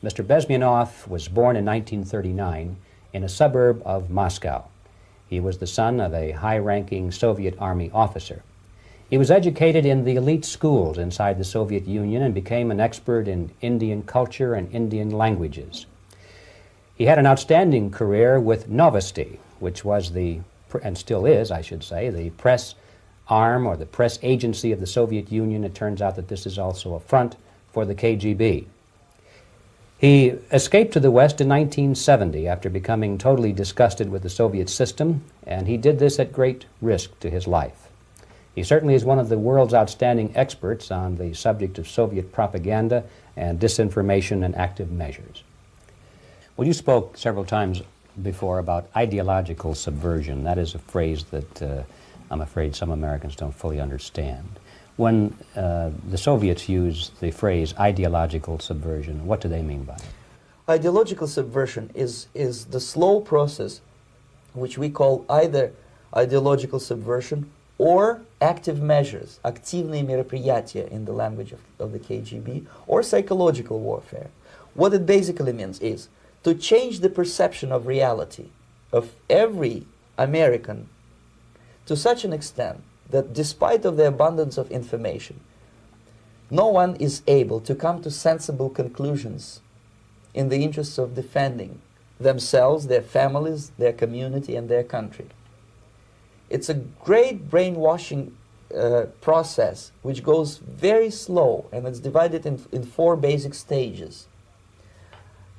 Mr. Bezmenov was born in 1939 in a suburb of Moscow. He was the son of a high-ranking Soviet Army officer. He was educated in the elite schools inside the Soviet Union and became an expert in Indian culture and Indian languages. He had an outstanding career with Novosti, which was and still is, I should say, the press arm or the press agency of the Soviet Union. It turns out that this is also a front for the KGB. He escaped to the West in 1970 after becoming totally disgusted with the Soviet system, and he did this at great risk to his life. He certainly is one of the world's outstanding experts on the subject of Soviet propaganda and disinformation and active measures. Well, you spoke several times before about ideological subversion. That is a phrase that I'm afraid some Americans don't fully understand. When the Soviets use the phrase ideological subversion, what do they mean by it? Ideological subversion is the slow process which we call either ideological subversion or active measures, активные мероприятия in the language of the KGB, or psychological warfare. What it basically means is to change the perception of reality of every American to such an extent that despite of the abundance of information, no one is able to come to sensible conclusions in the interests of defending themselves, their families, their community, and their country. It's a great brainwashing process which goes very slow, and it's divided in four basic stages.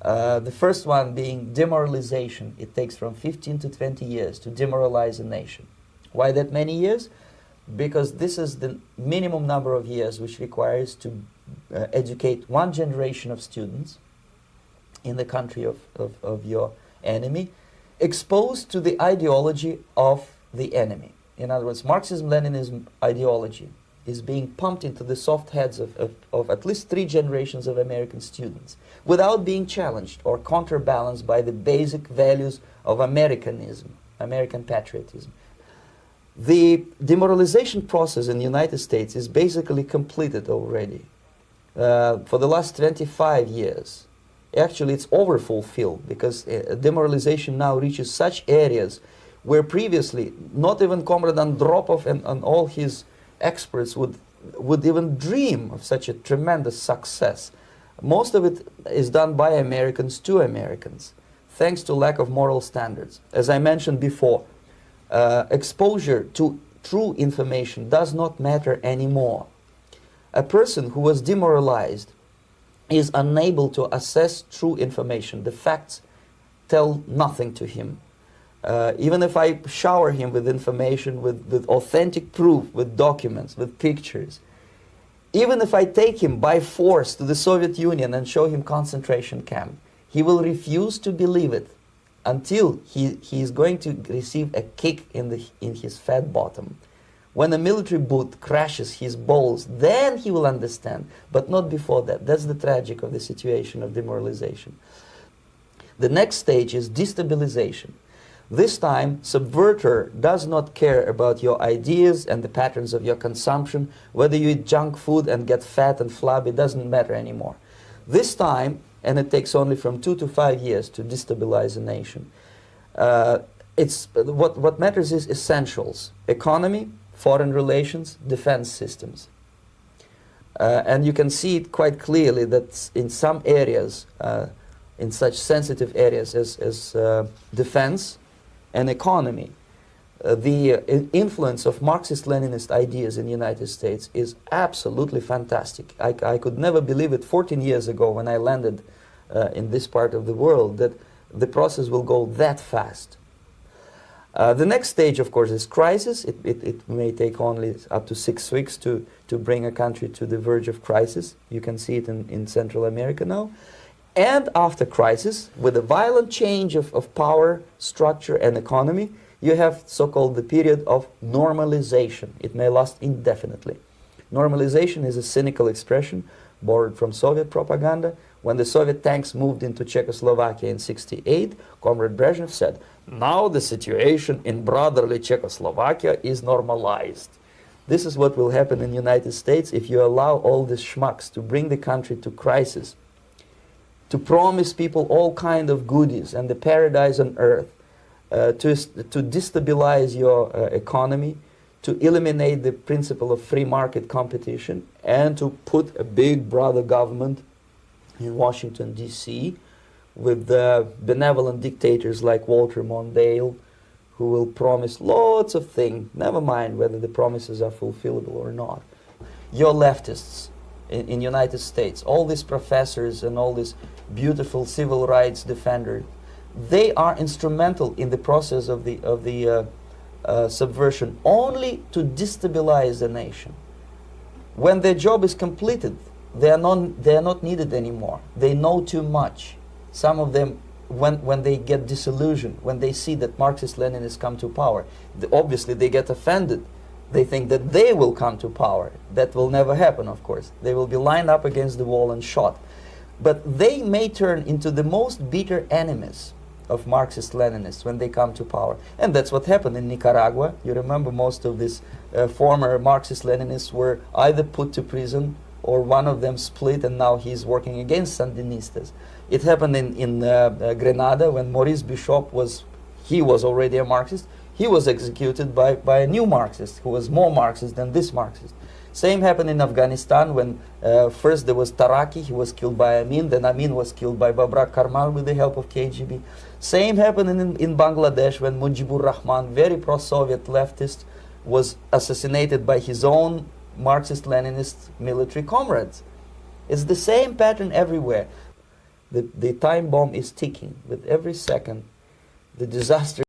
The first one being demoralization. It takes from 15 to 20 years to demoralize a nation. Why that many years? Because this is the minimum number of years which requires to educate one generation of students in the country of your enemy, exposed to the ideology of the enemy. In other words, Marxism-Leninism ideology is being pumped into the soft heads of at least 3 generations of American students without being challenged or counterbalanced by the basic values of Americanism, American patriotism. The demoralization process in the United States is basically completed already. For the last 25 years, actually it's overfulfilled, because demoralization now reaches such areas where previously not even Comrade Andropov and all his experts would even dream of such a tremendous success. Most of it is done by Americans to Americans, thanks to lack of moral standards. As I mentioned before, exposure to true information does not matter anymore. A person who was demoralized is unable to assess true information. The facts tell nothing to him. Even if I shower him with information, with authentic proof, with documents, with pictures, even if I take him by force to the Soviet Union and show him concentration camp, he will refuse to believe it until he is going to receive a kick in his fat bottom. When a military boot crashes his balls, then he will understand, but not before that. That's the tragic of the situation of demoralization. The next stage is destabilization. This time, subverter does not care about your ideas and the patterns of your consumption. Whether you eat junk food and get fat and flabby, doesn't matter anymore. This time, and it takes only from 2 to 5 years to destabilize a nation, what matters is essentials: economy, foreign relations, defense systems. And you can see it quite clearly that in some areas, in such sensitive areas as defense and economy, the influence of Marxist-Leninist ideas in the United States is absolutely fantastic. I could never believe it 14 years ago when I landed in this part of the world that the process will go that fast. The next stage, of course, is crisis. It may take only up to 6 weeks to bring a country to the verge of crisis. You can see it in Central America now. And after crisis, with a violent change of power, structure, and economy, you have so-called the period of normalization. It may last indefinitely. Normalization is a cynical expression borrowed from Soviet propaganda. When the Soviet tanks moved into Czechoslovakia in '68, Comrade Brezhnev said, "Now the situation in brotherly Czechoslovakia is normalized." This is what will happen in the United States if you allow all these schmucks to bring the country to crisis. to promise people all kind of goodies and the paradise on earth, to destabilize your economy, to eliminate the principle of free market competition, and to put a big brother government in Washington, D.C., with benevolent dictators like Walter Mondale, who will promise lots of things, never mind whether the promises are fulfillable or not. Your leftists in United States, all these professors and all these beautiful civil rights defenders, they are instrumental in the process of the subversion only to destabilize the nation. When their job is completed, they are not needed anymore. They know too much. Some of them, when they get disillusioned, when they see that Marxist-Leninists come to power, obviously they get offended. They think that they will come to power. That will never happen, of course. They will be lined up against the wall and shot. But they may turn into the most bitter enemies of Marxist-Leninists when they come to power. And that's what happened in Nicaragua. You remember most of these former Marxist-Leninists were either put to prison or one of them split, and now he's working against Sandinistas. It happened in Grenada when Maurice Bishop was already a Marxist. He was executed by a new Marxist who was more Marxist than this Marxist. Same happened in Afghanistan when first there was Taraki, he was killed by Amin, then Amin was killed by Babrak Karmal with the help of KGB. Same happened in Bangladesh when Mujibur Rahman, very pro-Soviet leftist, was assassinated by his own Marxist-Leninist military comrades. It's the same pattern everywhere. The time bomb is ticking. With every second, the disaster